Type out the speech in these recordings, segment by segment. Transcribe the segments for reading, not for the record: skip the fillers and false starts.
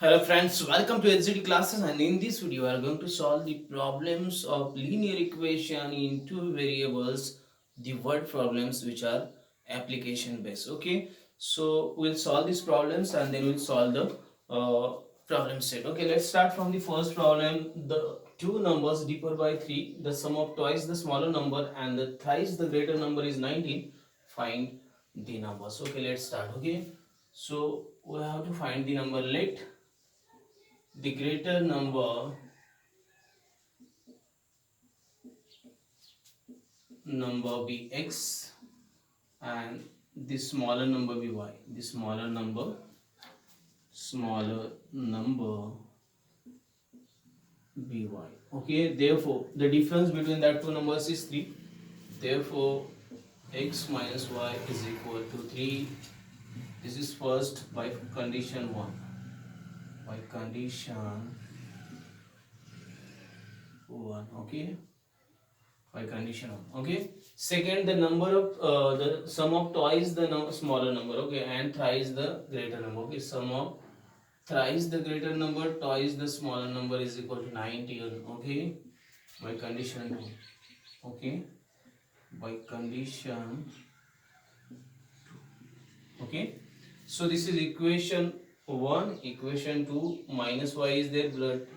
Hello friends, welcome to LCD classes, and in this video we are going to solve the problems of linear equation in two variables, the word problems which are application based. Okay, so we'll solve these problems and then we'll solve the problem set. Okay, let's start from the first problem. The two numbers differ by 3, the sum of twice the smaller number and the thrice the greater number is 19. Find the numbers. Okay, let's start. Okay, so we have to find the number. Let the greater number be x and the smaller number be y. The smaller number be y. Okay, therefore the difference between that two numbers is 3. Therefore x minus y is equal to 3. This is first by condition 1. By condition 1. Okay, by condition 1. Okay, second, the number of the sum of twice the smaller number. Okay, and thrice the greater number. Okay, sum of thrice the greater number twice the smaller number is equal to 19. Okay, by condition 2. Okay, by condition. Okay, so this is equation 1. Equation 2, minus y is there,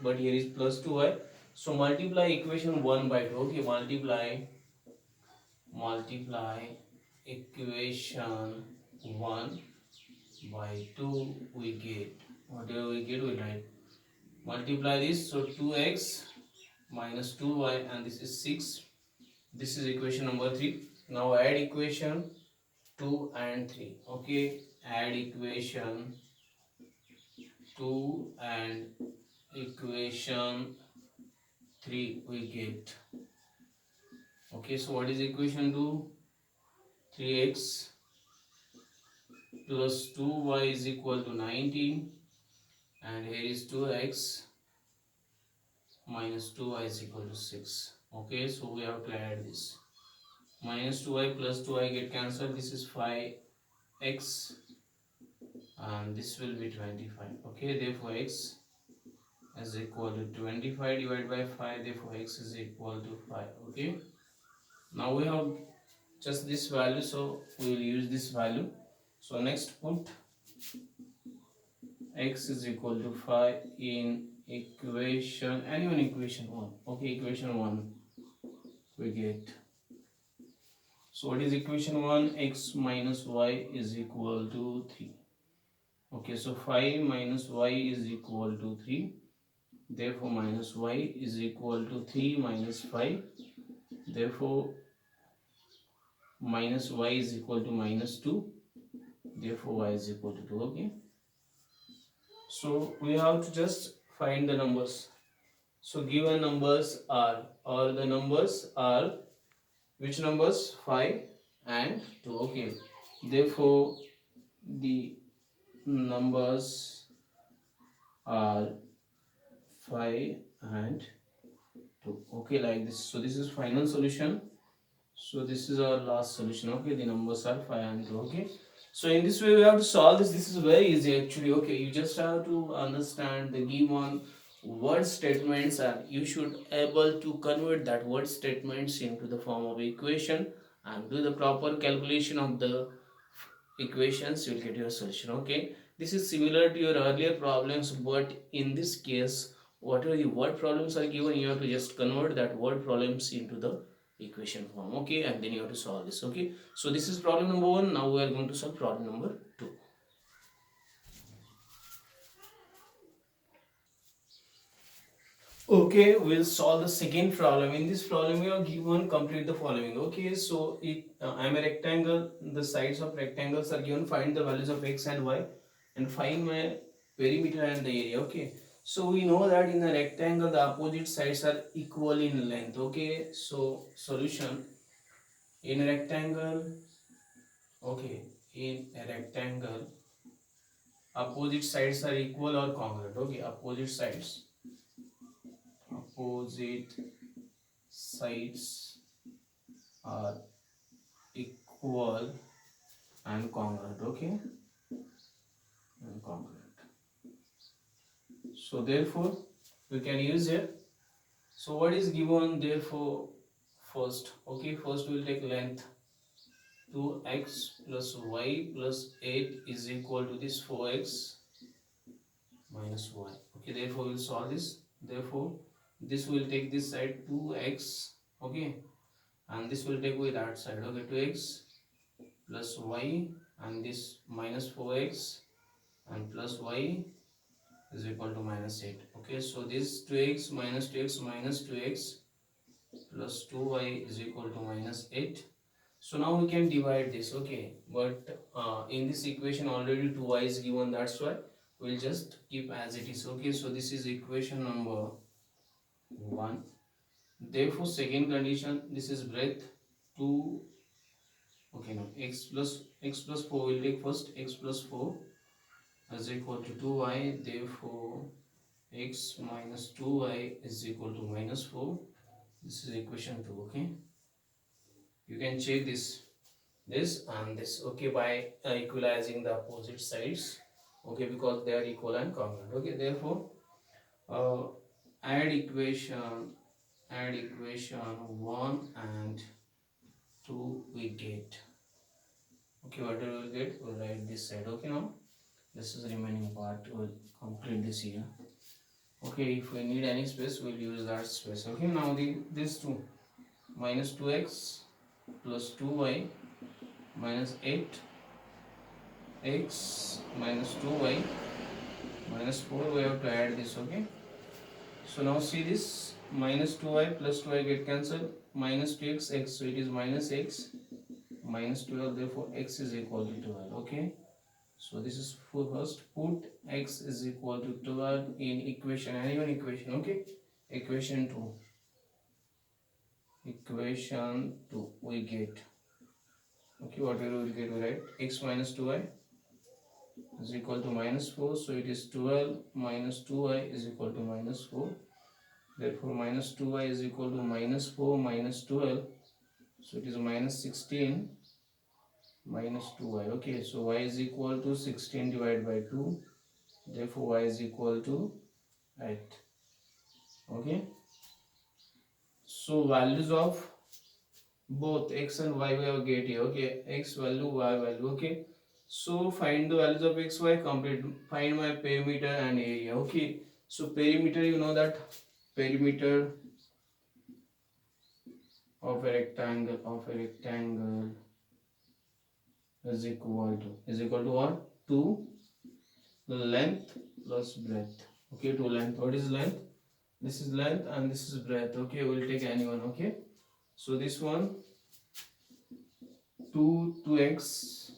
but here is plus 2y. So multiply equation 1 by 2. Okay, multiply equation 1 by 2, we get whatever we get, we write. Multiply this, so 2x minus 2y, and this is 6. This is equation number 3. Now add equation 2 and 3. Okay, add equation 2 and equation 3, we get. Okay, so what is equation 2? 3x plus 2y is equal to 19, and here is 2x minus 2y is equal to 6. Okay, so we have to add this. Minus 2y plus 2y get cancelled. This is 5x and this will be 25. Okay, therefore x is equal to 25 divided by 5. Therefore x is equal to 5. Okay, now we have just this value, so we will use this value. So next, put x is equal to 5 in equation, anyone, equation 1. Okay, equation 1 we get. So what is equation 1? X minus y is equal to 3. Okay, so 5 minus y is equal to 3. Therefore minus y is equal to 3 minus 5. Therefore minus y is equal to minus 2. Therefore y is equal to 2. Okay, so we have to just find the numbers. So given numbers are, or the numbers are, which numbers? 5 and 2. Okay, therefore the numbers are 5 and 2. Okay, like this. So this is final solution. So this is our last solution. Okay, the numbers are 5 and 2. Okay, so in this way we have to solve this. This is very easy actually. Okay, you just have to understand the given word statements, and you should able to convert that word statements into the form of equation and do the proper calculation of the equations. You will get your solution. Okay, this is similar to your earlier problems, but in this case whatever the word problems are given, you have to just convert that word problems into the equation form. Okay, and then you have to solve this. Okay, so this is problem number 1. Now we are going to solve problem number 2. Okay, we'll solve the second problem. In this problem we are given complete the following. Okay, so I'm a rectangle, the sides of rectangles are given. Find the values of x and y and find my perimeter and the area. Okay, so we know that in a rectangle the opposite sides are equal in length. Okay, so solution in a rectangle. Okay, in a rectangle opposite sides are equal or congruent. Okay, opposite sides are equal and congruent. Okay, and congruent. So therefore we can use here. So what is given therefore first? Okay, first we will take length 2x plus y plus 8 is equal to this 4x minus y. Okay, therefore we will solve this. Therefore this will take this side 2x, okay, and this will take with that side. Okay, 2x plus y and this minus 4x and plus y is equal to minus 8. Okay, so this 2x minus 2x minus 2x plus 2y is equal to minus 8. So now we can divide this, okay, but in this equation already 2y is given, that's why we'll just keep as it is. Okay, so this is equation number 1. Therefore second condition, this is breadth 2, okay, now x plus 4 will take first, x plus 4 is equal to 2y. Therefore x minus 2y is equal to minus 4. This is equation 2. Okay, you can check this and this, okay, by equalizing the opposite sides, okay, because they are equal and congruent. Okay, therefore uh, add equation 1 and 2 we get. Okay, what we will get, we'll write this side. Okay, now this is the remaining part, we'll complete this here. Okay, if we need any space, we'll use that space. Okay, now this 2 minus 2x plus 2y minus 8x minus 2y minus 4, we have to add this. Okay, so now see this minus 2y plus 2y get cancelled, minus 2x x, so it is minus x minus 12, therefore x is equal to 12. Okay, so this is for first, put x is equal to 12 in equation, any one equation. Okay, equation 2 we get, okay, whatever we get, we write x minus 2y is equal to minus 4, so it is 12 minus 2y is equal to minus 4. Therefore minus 2y is equal to minus 4 minus 12, so it is minus 16 minus 2y. Okay, so y is equal to 16 divided by 2, therefore y is equal to 8. Okay, so values of both x and y we have get here. Okay, x value, y value. Okay, so find the values of x, y, complete, find my perimeter and area. Okay, so perimeter, you know that perimeter of a rectangle is equal to what? 2 length plus breadth. Okay, 2 length. What is length? This is length and this is breadth. Okay, we'll take anyone. Okay, so this one 2x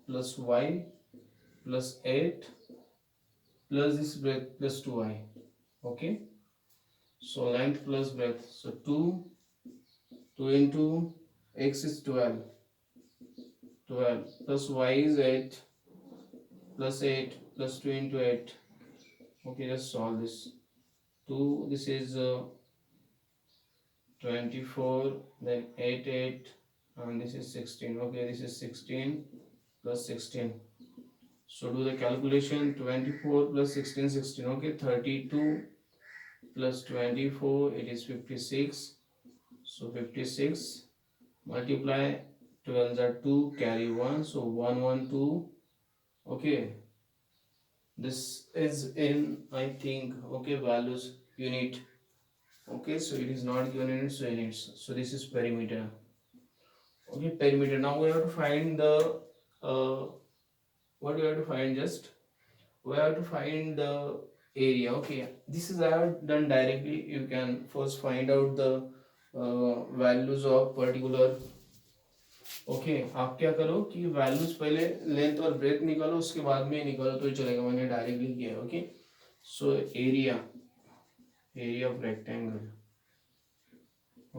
plus y plus 8 plus this breadth plus 2y. Okay, so length plus breadth, so 2 into x is 12 plus y is 8 plus 8 plus 2 into 8. Okay, just solve this. 2, this is 24, then 8 and this is 16. Okay, this is 16 plus 16, so do the calculation. 24 plus 16, 16. Okay, 32 plus 24, it is 56, so 56 multiply 12 are 2, carry 1, so 112. Okay, this is in, I think, okay, values unit. Okay, so it is not given in its units, so this is perimeter. Okay, perimeter. Now we have to find the what we have to find, just we have to find the area. Okay, this is I have done directly. You can first find out the values of particular. Okay आप क्या करो कि values पहले length और breath निकालो, उसके बाद में निकालो तो चलेगा, मैंने डायरेक्टली किया है. Okay, so area of rectangle.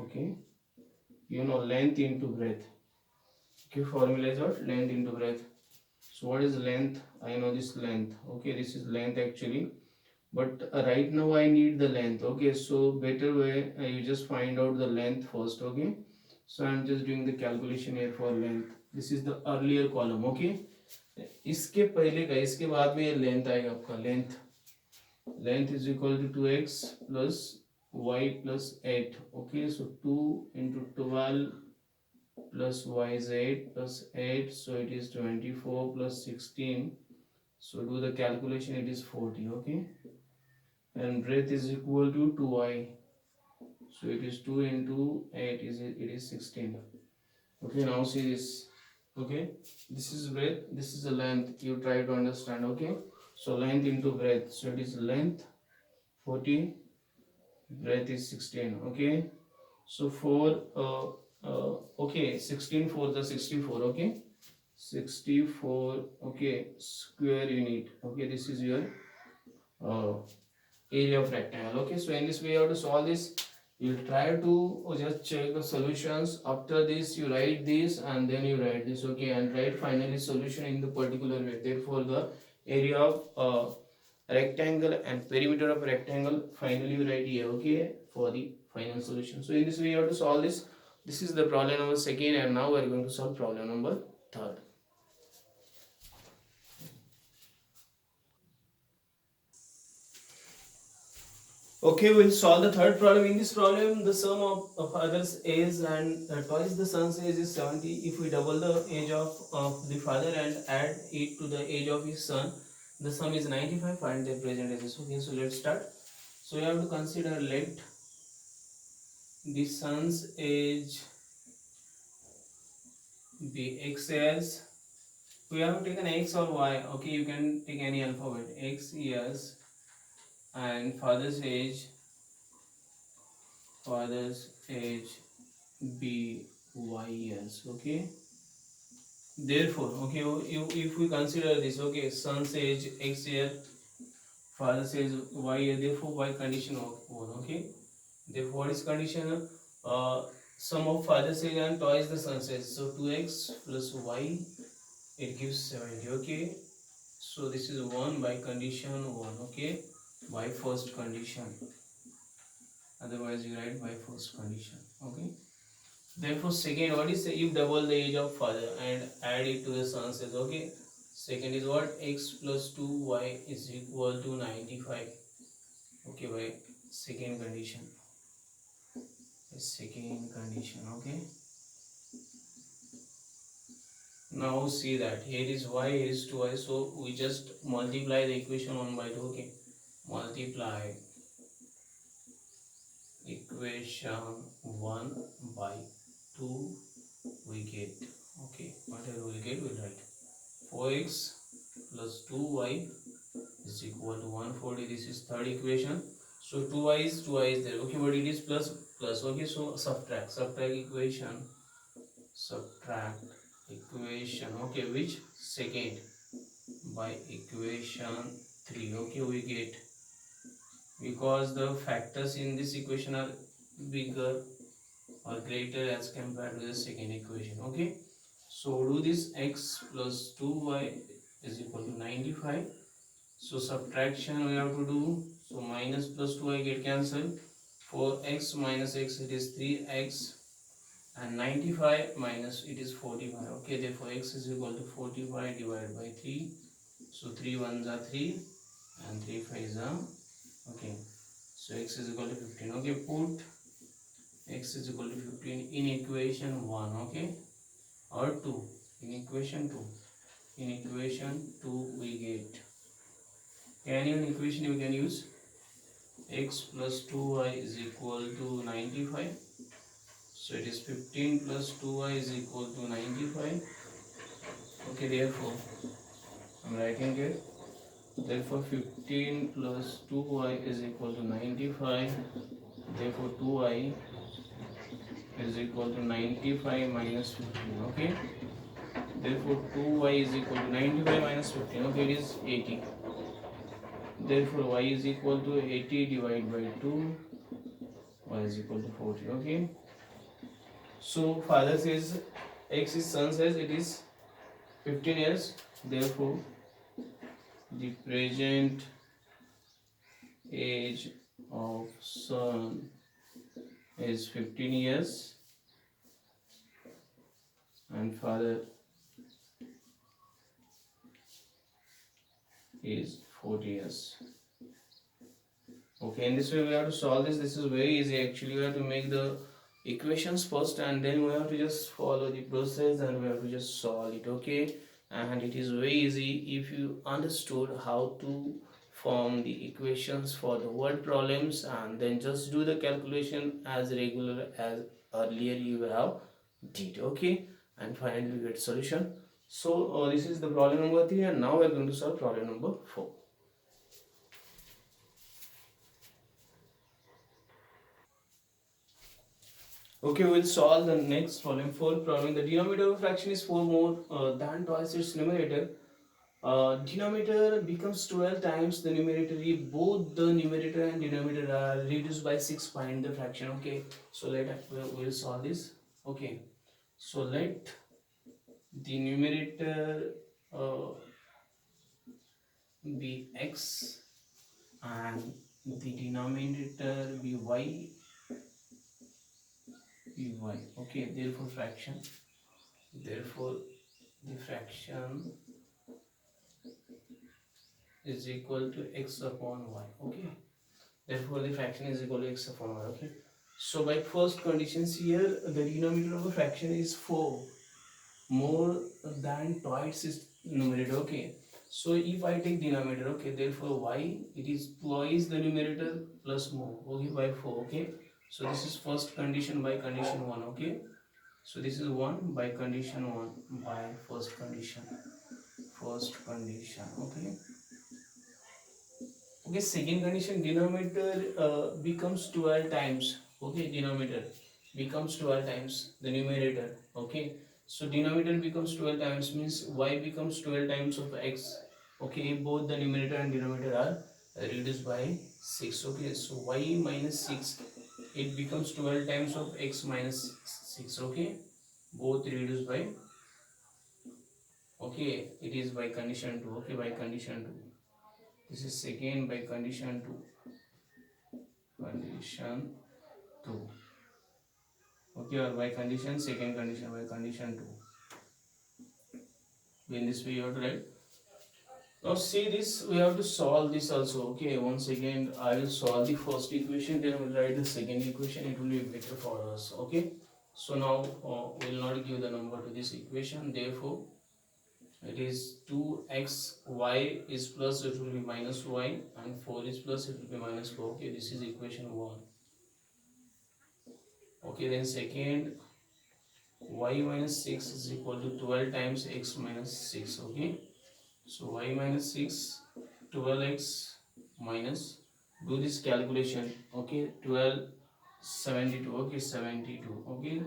Okay, you know length into breadth. Okay, formula is what? Length into breadth. So what is length? I know this length. Okay, this is length actually, but right now I need the length. Okay, so better way, you just find out the length first. Okay, so I'm just doing the calculation here for length. This is the earlier column. Okay, इसके पहले का, इसके बाद में ये length आएगा आपका, length. length is equal to 2x plus y plus 8. Okay, so 2 into 12 plus y is 8 plus 8, so it is 24 plus 16. So do the calculation, it is 40. Okay, and breadth is equal to 2y, so it is 2 into 8 is it is 16. Okay, now see this. Okay, this is breadth, this is the length, you try to understand. Okay, so length into breadth, so it is length 40, breadth is 16. Okay, so okay, 16 for the 64. Okay, 64. Okay, square unit. Okay, this is your uh, area of rectangle. Okay, so in this way you have to solve this. You try to just check the solutions. After this you write this and then you write this. Okay, and write finally solution in the particular way. Therefore the area of rectangle and perimeter of rectangle finally you write here. Okay, for the final solution. So in this way you have to solve this. This is the problem number second, and now we are going to solve problem number third. Okay, we'll solve the third problem. In this problem, the sum of father's age and twice the son's age is 70. If we double the age of the father and add it to the age of his son, the sum is 95. Find their present ages. Okay, so let's start. So we have to consider, let the son's age be x years. We have taken x or y. Okay, you can take any alphabet. X years, and father's age be y years. Okay, therefore, okay, if we consider this, okay, son's age x year, father's age y year, therefore y condition of 1. Okay, therefore what is condition? uh Sum of father's age and twice the son's age, so 2x plus y, it gives 70. Okay, so this is 1 by condition 1. Okay, by first condition, otherwise you write by first condition. Okay, therefore second, what is the, if double the age of father and add it to the son's age. Okay, second is what? X plus 2y is equal to 95. Okay, by second condition. Second condition. Okay, now see that here is y, here is 2y, so we just multiply the equation 1 by 2. Okay, multiply equation 1 by 2, we get, okay, whatever we get, we write 4x plus 2y is equal to 140. This is third equation. So 2y is there. Okay, but it is plus plus. Okay, so subtract equation, subtract equation. Okay, which? Second, by equation 3. Okay, we get, because the factors in this equation are bigger or greater as compared to the second equation. Okay, so do this, x plus 2y is equal to 95. So subtraction we have to do. So minus plus 2 I get cancelled. 4x minus x, it is 3x, and 95 minus it is 45. Okay, therefore x is equal to 45 divided by 3. So 3 ones are 3 and 3 5s are, okay. So x is equal to 15. Okay, put x is equal to 15 in equation 1. Okay, or 2 in equation 2. In equation 2 we get, any one equation you can use. X plus 2y is equal to 95. So it is 15 plus 2y is equal to 95. Okay, therefore I'm writing here. Therefore 15 plus 2y is equal to 95. Therefore 2y is equal to 95 minus 15. Okay, therefore 2y is equal to 95 minus 15. Okay, it is 80. Therefore y is equal to 80 divided by 2. Y is equal to 40. Okay, so father says x is son says it is 15 years. Therefore the present age of son is 15 years and father is 40 years. Okay, in this way we have to solve this. This is very easy actually. We have to make the equations first and then we have to just follow the process and we have to just solve it. Okay, and it is very easy if you understood how to form the equations for the word problems and then just do the calculation as regular as earlier you have did. Okay, and finally we get solution. So this is the problem number 3 and now we are going to solve problem number 4. Okay, we'll solve the next problem. Fourth problem. The denominator of a fraction is 4 more than twice its numerator. Denominator becomes 12 times the numerator if both the numerator and denominator are reduced by 6. Find the fraction. Okay, so we'll solve this. Okay, so let the numerator be x and the denominator be y. Okay, therefore fraction. Therefore, the fraction is equal to x upon y. Okay, therefore the fraction is equal to x upon y. Okay, so by first conditions here the denominator of a fraction is 4 more than twice its numerator. Okay, so if I take denominator, okay, therefore y, it is twice the numerator plus more, okay, by 4. Okay, so this is first condition by condition 1. Okay, so this is 1 by condition 1 by first condition. Okay, okay, second condition, denominator becomes 12 times. Okay, denominator becomes 12 times the numerator. Okay, so denominator becomes 12 times means y becomes 12 times of x. Okay, both the numerator and denominator are reduced by 6. Okay, so y minus 6, it becomes 12 times of x minus 6. Okay, both reduced by, okay, it is by condition 2. Okay, by condition 2, this is second by condition 2. Condition 2. Okay, or by condition, second condition by condition 2. In this way you have to write. Now see this, we have to solve this also. Okay, once again I will solve the first equation, then we will write the second equation. It will be better for us. Okay, so now we will not give the number to this equation. Therefore it is 2xy is plus, it will be minus y, and 4 is plus, it will be minus 4. Okay, this is equation 1. Okay, then second, y minus 6 is equal to 12 times x minus 6. Okay, so y minus 6, 12x minus, do this calculation. Okay, 12, 72. Okay, 72. Okay,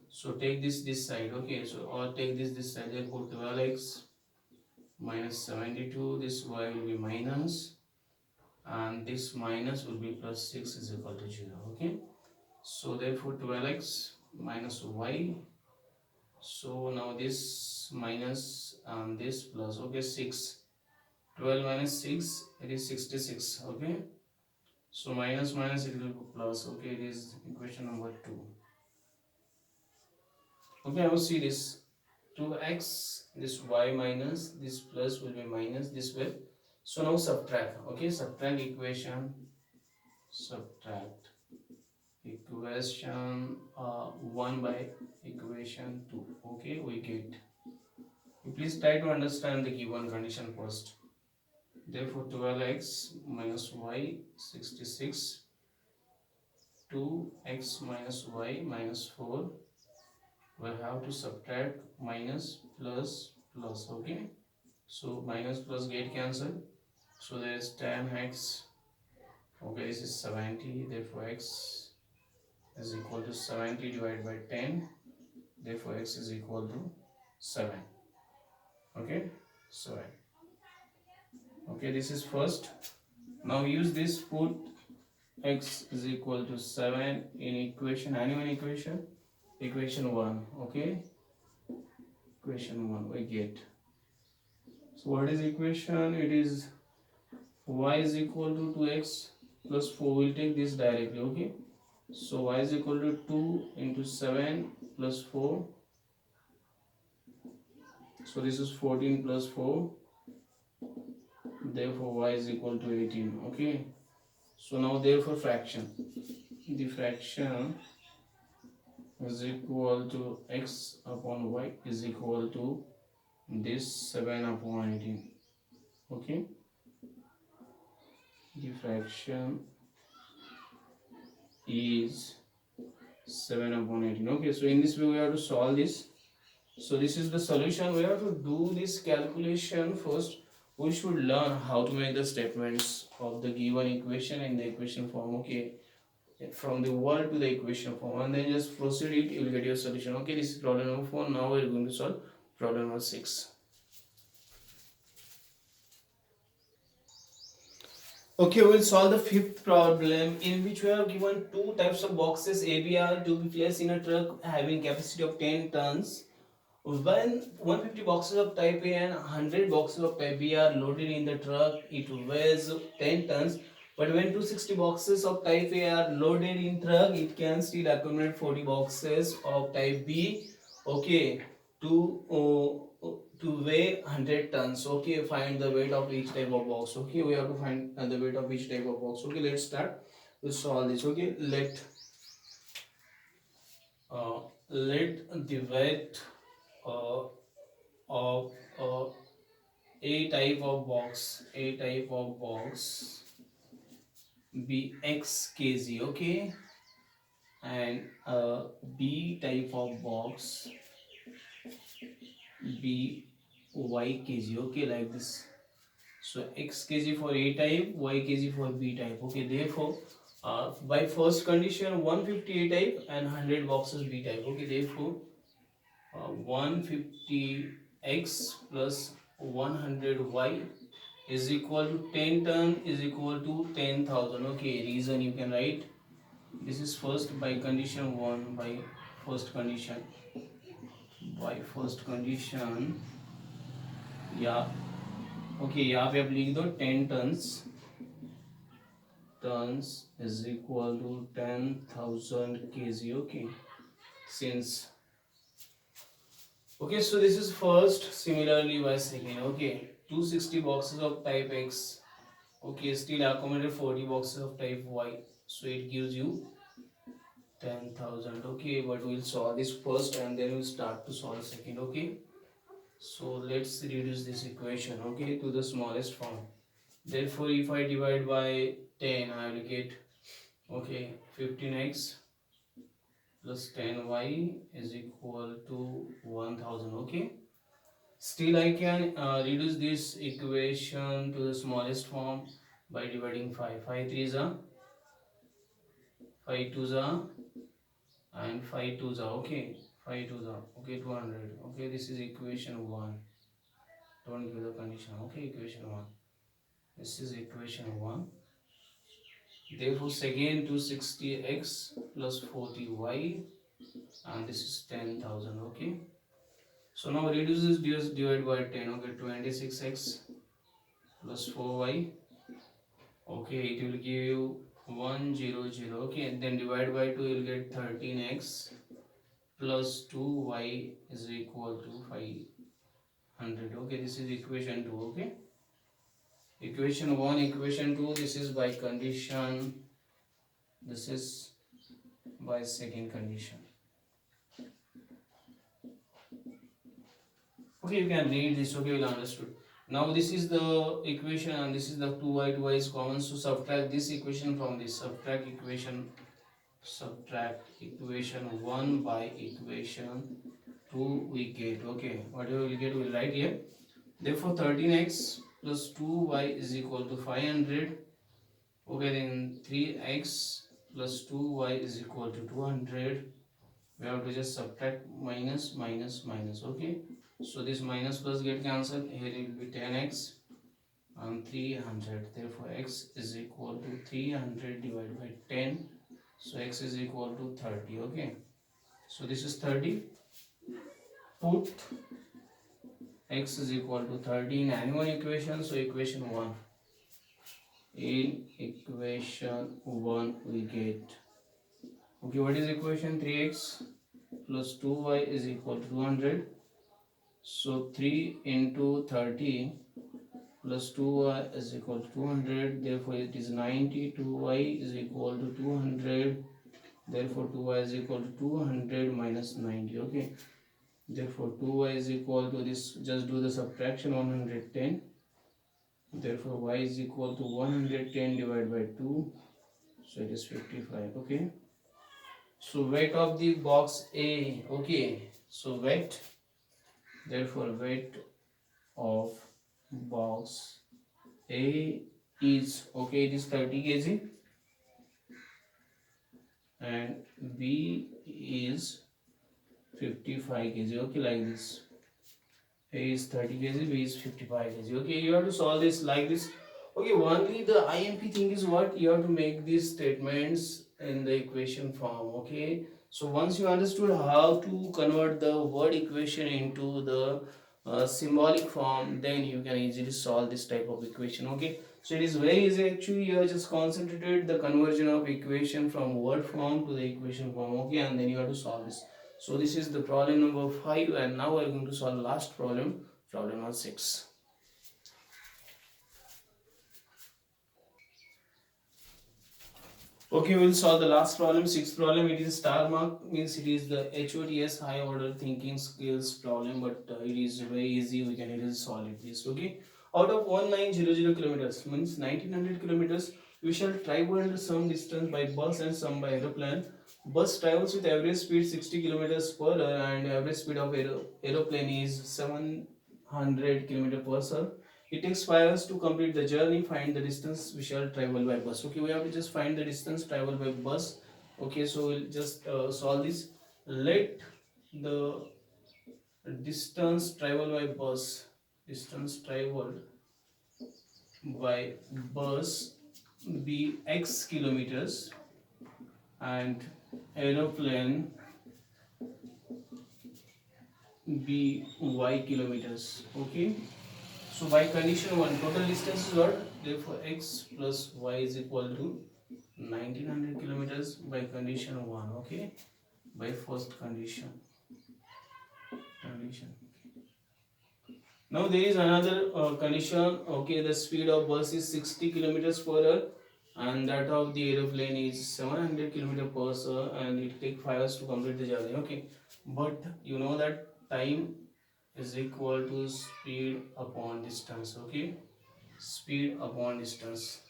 so take this side. Okay, so or take this side, therefore 12x minus 72, this y will be minus, and this minus will be plus 6 is equal to 0. Okay, so therefore 12x minus y. So now this minus and this plus. Okay, 6, 12 minus 6, it is 66. Okay, so minus minus, it will be plus. Okay, it is equation number 2. Okay, now see this 2x, this y minus, this plus will be minus, this will. So now subtract. Okay, subtract equation, subtract equation 1 by equation 2. Okay, we get. Please try to understand the given condition first. Therefore 12x minus y 66, 2x minus y minus 4, we'll have to subtract minus plus plus. Okay, so minus plus get cancelled, so there is 10x. Okay, this is 70, therefore x is equal to 70 divided by 10, therefore x is equal to 7. Okay, 7. Okay, this is first. Now use this, put x is equal to 7 in equation, anyone equation, equation 1. Okay, equation 1 we get. So what is equation? It is y is equal to 2x plus 4. We'll take this directly. Okay, so y is equal to 2 into 7 plus 4. So this is 14 plus 4. Therefore y is equal to 18. Okay, So now therefore fraction, the fraction is equal to x upon y is equal to this 7 upon 18. Okay, the fraction is 7 upon 18. Okay, so in this way we have to solve this. So this is the solution. We have to do this calculation first. We should learn how to make the statements of the given equation in the equation form. Okay, from the word to the equation form, and then just proceed it, you will get your solution. Okay, this is problem number 4. Now we are going to solve problem number 6. Okay, we'll solve the fifth problem, in which we have given two types of boxes ABR to be placed in a truck having capacity of 10 tons. When 150 boxes of type A and 100 boxes of type B are loaded in the truck, it weighs 10 tons. But when 260 boxes of type A are loaded in truck, it can still accommodate 40 boxes of type B. Okay, to weigh 100 tons. Okay, find the weight of each type of box. Okay, we have to find the weight of each type of box. Okay, let's start. We'll solve this. Okay, let the weight uh, of a type of box be x kg. Okay, and b type of box be y kg. Okay, like this. So x kg for a type, y kg for b type. Okay, therefore by first condition 150 a type and 100 boxes b type. Okay, therefore 150x plus 100y is equal to 10 ton is equal to 10,000. Okay, reason you can write. This is first by condition 1, by first condition. By first condition, yeah. Okay, यहाँ पे आप लिख दो 10 tons is equal to 10,000 kg. Okay, since okay, so this is first. Similarly by second. Okay, 260 boxes of type X. Okay, still accommodate 40 boxes of type Y. So it gives you 10,000. Okay, but we'll solve this first and then we'll start to solve second. Okay, so let's reduce this equation. Okay, to the smallest form. Therefore, if I divide by 10, I will get, okay, 15x plus 10y is equal to 1000. Okay, still I can reduce this equation to the smallest form by dividing 5. 5 3s are 5 2s are and 5 2s are. Okay, 5 2s are. Okay, 200. Okay, this is equation 1. Don't give the condition. Okay, equation 1. This is equation 1. Therefore, second 260x plus 40y, and this is 10,000. Okay, so now reduce this, just divide by 10. Okay, 26x plus 4y. Okay, it will give you 100. Okay, and then divide by 2, you will get 13x plus 2y is equal to 500. Okay, this is equation 2. Okay, equation 1, equation 2, this is by condition, this is by second condition. Okay, you can read this. Okay, you'll understood. Now this is the equation and this is the 2y. 2y is common, so subtract this equation from this. Subtract equation 1 by equation 2 we get. Okay, whatever we get we'll write here. Therefore 13x plus 2y is equal to 500. Okay, then 3x plus 2y is equal to 200. We have to just subtract minus minus minus. Okay, so this minus plus get cancelled. Here it will be 10x and 300. Therefore x is equal to 300 divided by 10. So x is equal to 30. Okay, so this is 30. Put x is equal to 30 in any one equation. So equation 1. In equation 1 we get, okay, what is equation? 3x plus 2y is equal to 200. So 3 into 30 plus 2y is equal to 200, therefore it is 90. 2y is equal to 200, therefore 2y is equal to 200 minus 90. Okay, therefore 2y is equal to this, just do the subtraction, 110, therefore y is equal to 110 divided by 2, so it is 55. Okay, so weight of the box A. Okay, so weight, therefore weight of box A is, okay, it is 30 kg and B is 55 kg. Okay, like this. A is 30 kg, B is 55 kg. Okay, you have to solve this like this. Okay, only the IMP thing is what you have to make these statements in the equation form. Okay, so once you understood how to convert the word equation into the symbolic form, then you can easily solve this type of equation. Okay, so it is very easy actually. You have just concentrated the conversion of equation from word form to the equation form. Okay, and then you have to solve this. So this is the problem number 5, and now we are going to solve last problem, problem number 6. Okay, we'll solve the last problem, sixth problem. It is star mark, means it is the HOTS, high order thinking skills problem, but it is very easy. We can easily solve it. This. Okay, out of 1900 kilometers, means 1900 kilometers, we shall travel some distance by bus and some by aeroplane. Bus travels with average speed 60 kilometers per hour, and average speed of aeroplane is 700 kilometers per hour. It takes 5 hours to complete the journey. Find the distance we shall travel by bus. Okay, we have to just find the distance travel by bus. Okay, so we'll just solve this. Let the distance travel by bus, distance traveled by bus be x kilometers and aeroplane be y kilometers. Okay, so by condition 1, total distance is what? Therefore x plus y is equal to 1900 kilometers by condition 1. Okay, by first condition. Now there is another condition. Okay, the speed of bus is 60 kilometers per hour and that of the aeroplane is 700 kilometers per hour, and it takes 5 hours to complete the journey. Okay, but you know that time is equal to speed upon distance. Okay, speed upon distance,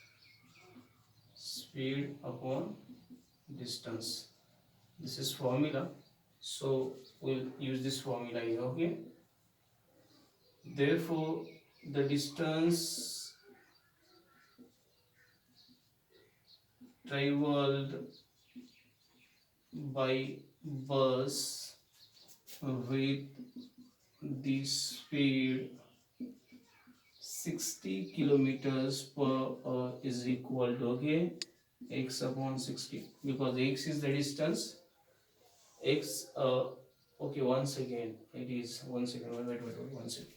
speed upon distance, this is formula, so we'll use this formula here. Okay, therefore the distance traveled by bus with the speed 60 kilometers per hour is equal to, okay, x upon 60, because x is the distance. X okay, once again it is, one second, wait, one second.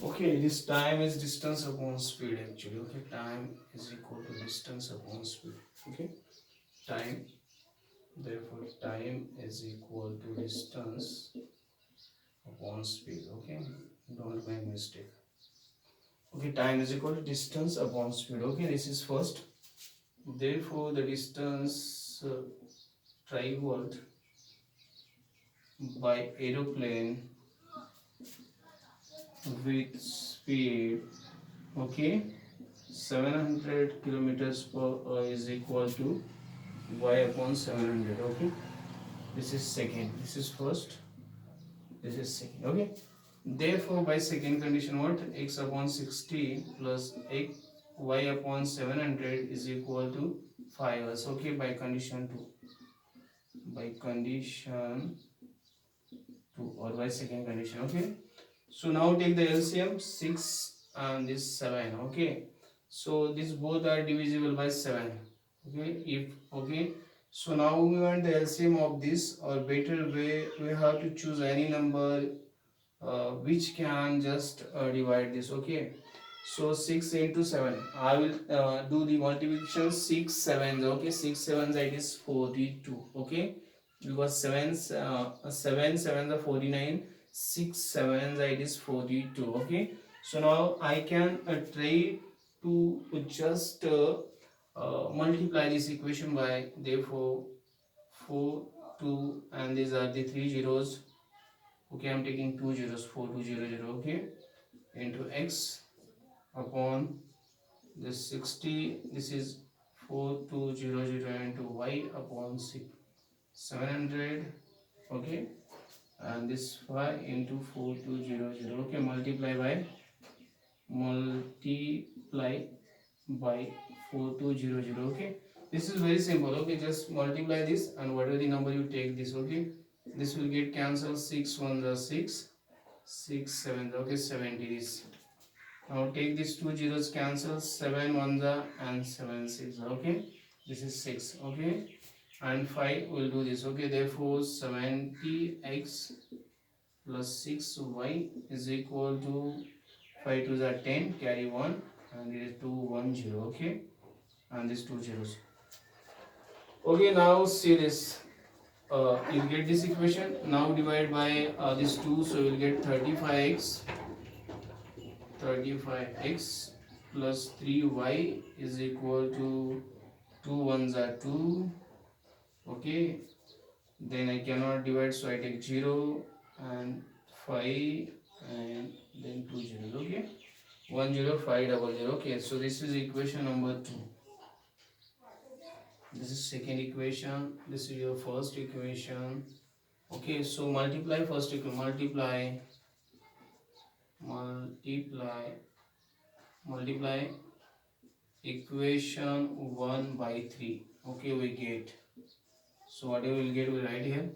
Okay, this time is distance upon speed actually. Okay, time is equal to distance upon speed. Okay, time, therefore time is equal to distance upon speed. Okay, don't make mistake. Okay, time is equal to distance upon speed. Okay, this is first. Therefore the distance traveled by aeroplane with speed, okay, 700 kilometers per hour is equal to y upon 700. Okay, this is second, this is first, this is second. Okay, therefore by second condition, what? X upon 60 plus x y upon 700 is equal to 5 hours. Okay, by condition 2, by condition 2, or by second condition. Okay, so now take the LCM, 6 and this 7. Okay, so these both are divisible by 7. Okay, if, okay, so now we want the LCM of this, or better way, we have to choose any number which can just divide this. Okay, so 6 into 7, I will do the multiplication. 6 sevens, okay, 6 sevens, that is 42. Okay, because 7 sevens are 49, 6 7 it is 42. Okay, so now I can try to just multiply this equation by, therefore 4 2 and these are the three zeros. Okay, I'm taking two zeros, 4200. Okay, into x upon this 60, this is 4200 into y upon 700. Okay, and this 5 into 4200. Okay, multiply by 4200. Okay, this is very simple. Okay, just multiply this and whatever the number you take this. Okay, this will get cancelled. 6 1 are 6, 6 7. Okay, 70 is. Now take these two zeros, cancel. 7 1 are and 7 6. Okay, this is 6. Okay, and 5 will do this. Okay, therefore 70x plus 6y is equal to 5 2s are 10, carry 1 and it is 2 1 0. Okay, and these two zeros. Okay, now see this. You'll get this equation. Now divide by this 2, so you'll get 35x plus 3y is equal to 2 1s are 2. Okay, then I cannot divide, so I take 0 and 5 and then 2 zeros. Okay, 10500. Okay, so this is equation number 2. This is second equation, this is your first equation. Okay, so multiply first equation, multiply equation 1 by 3. Okay, we get, so whatever we will get we write here,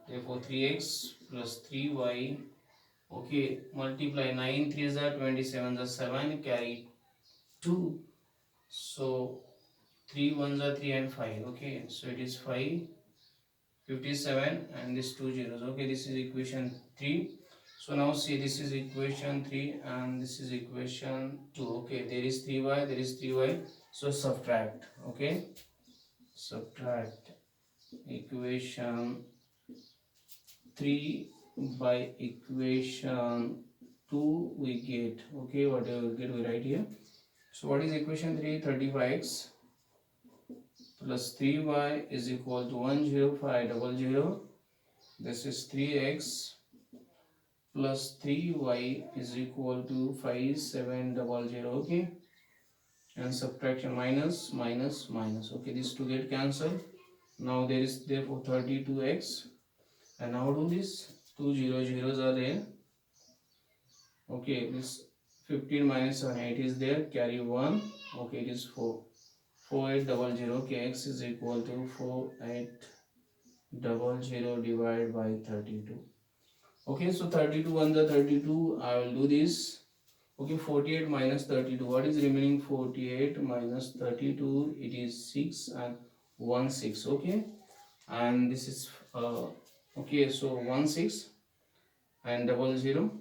therefore 3x plus 3y. Okay, multiply 9 3s are 27, the 7 carry 2, so 3 1s are 3 and 5. Okay, so it is 5 57 and this two zeros. Okay, this is equation 3. So now see, this is equation 3 and this is equation 2. Okay, there is 3y, there is 3y, so subtract. Okay, subtract equation 3 by equation 2 we get. Okay, whatever we get we write here. So what is equation 3? 35x plus 3y is equal to 10500. This is 3x plus 3y is equal to 5700. Okay, and subtraction minus minus minus. Okay, these two get cancelled. Now there is therefore 32x, and now do this, two zeros are there. Okay, this 15 minus 8 is there, carry 1. Okay, it is 4 4800. Okay, x is equal to 4800 divided by 32. Okay, so 32 1 the 32, I will do this. Okay, 48 minus 32, what is remaining? 48 minus 32, it is 6 and 1 6. Okay, and this is okay, so 1 6 and 00.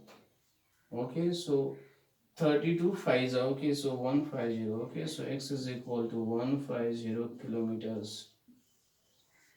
Okay, so 32 5s. Okay, so 150. Okay, so x is equal to 150 kilometers.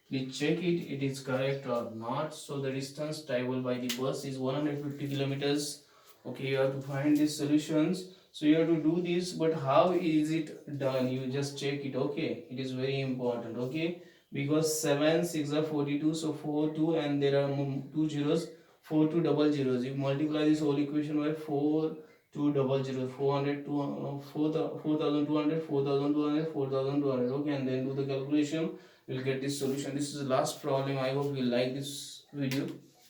Please check it is correct or not. So the distance traveled by the bus is 150 kilometers. Okay, you have to find these solutions. So you have to do this, but how is it done? You just check it. Okay, it is very important. Okay, because 7 6 are 42, so 4 2 and there are two zeros, 4 2 double zeros. You multiply this whole equation by 4 2 double zero, 400 4200 4200. Okay, and then do the calculation, you'll get this solution. This is the last problem. I hope you like this video.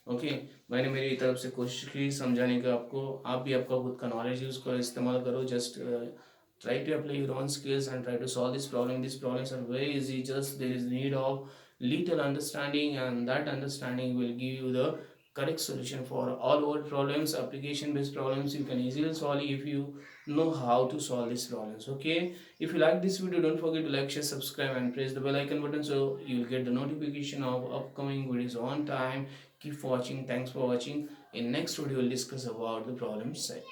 Okay मैंने मेरी तरफ से कोशिश की समझाने का आपको, आप भी आपका खुद का नॉलेज यूज करो, इस्तेमाल करो. Just try to apply your own skills and try to solve this problem. These problems are very easy, just there is need of little understanding, and that understanding will give you the correct solution for all old problems. Application based problems you can easily solve if you know how to solve these problems. Okay, if you like this video, don't forget to like, share, subscribe and press the bell icon button so you will get the notification of upcoming videos on time. Keep watching. Thanks for watching. In next video we'll discuss about the problem set.